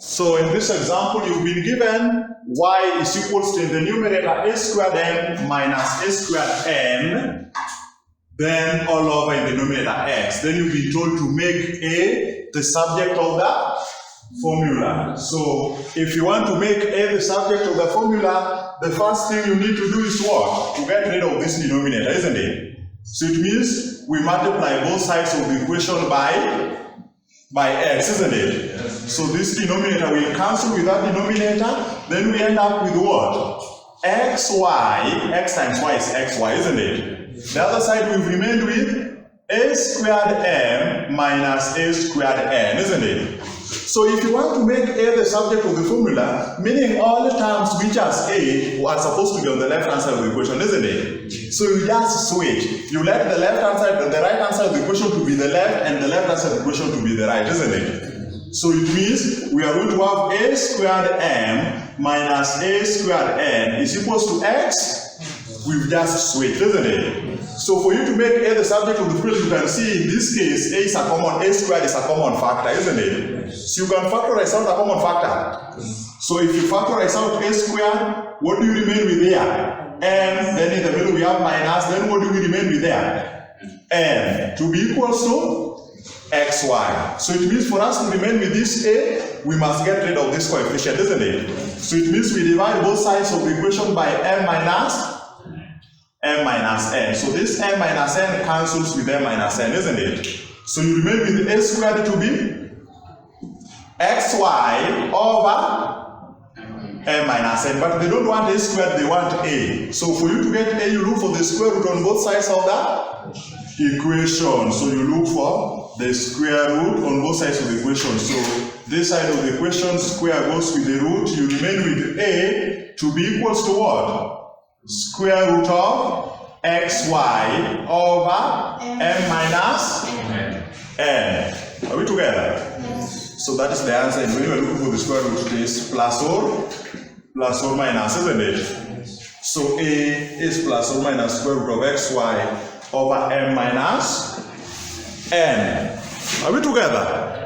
So in this example, you've been given y is equals to, in the numerator, a squared n minus a squared n, then all over in the numerator x. Then you've been told to make a the subject of the formula. So if you want to make a the subject of the formula, the first thing you need to do is what? To get rid of this denominator, isn't it? So it means we multiply both sides of the equation by x, isn't it? Yes. So this denominator will cancel with that denominator, then we end up with what? xy, x times y is xy, isn't it? The other side we've remained with a squared m minus a squared n, isn't it? So if you want to make a the subject of the formula, meaning all the terms which has a are supposed to be on the left hand side of the equation, isn't it? So you just switch. You let the left hand side, the right hand side of the equation to be the left, and the left hand side of the equation to be the right, isn't it? So it means we are going to have a squared m minus a squared n is equals to x. We've just switched, isn't it? So for you to make a the subject of the formula, you can see in this case a squared is a common factor, isn't it? So you can factorize out a common factor. So if you factorize out a squared, what do you remain with there? M, then in the middle we have minus, then what do we remain with there? M, to be equals to xy. So it means for us to remain with this a, we must get rid of this coefficient, isn't it? So it means we divide both sides of the equation by m minus n. So this m minus n cancels with m minus n, isn't it? So you remain with a squared to be xy over m minus n. But they don't want a squared, they want a. So for you to get a, you look for the square root on both sides of the equation. So you look for the square root on both sides of the equation. So this side of the equation, square goes with the root. You remain with a to be equals to what? Square root of xy over m minus n. Are we together? Yes. So that is the answer. And when you are looking for the square root, it is plus or minus, isn't it? Yes. So a is plus or minus square root of xy over m minus n. Are we together?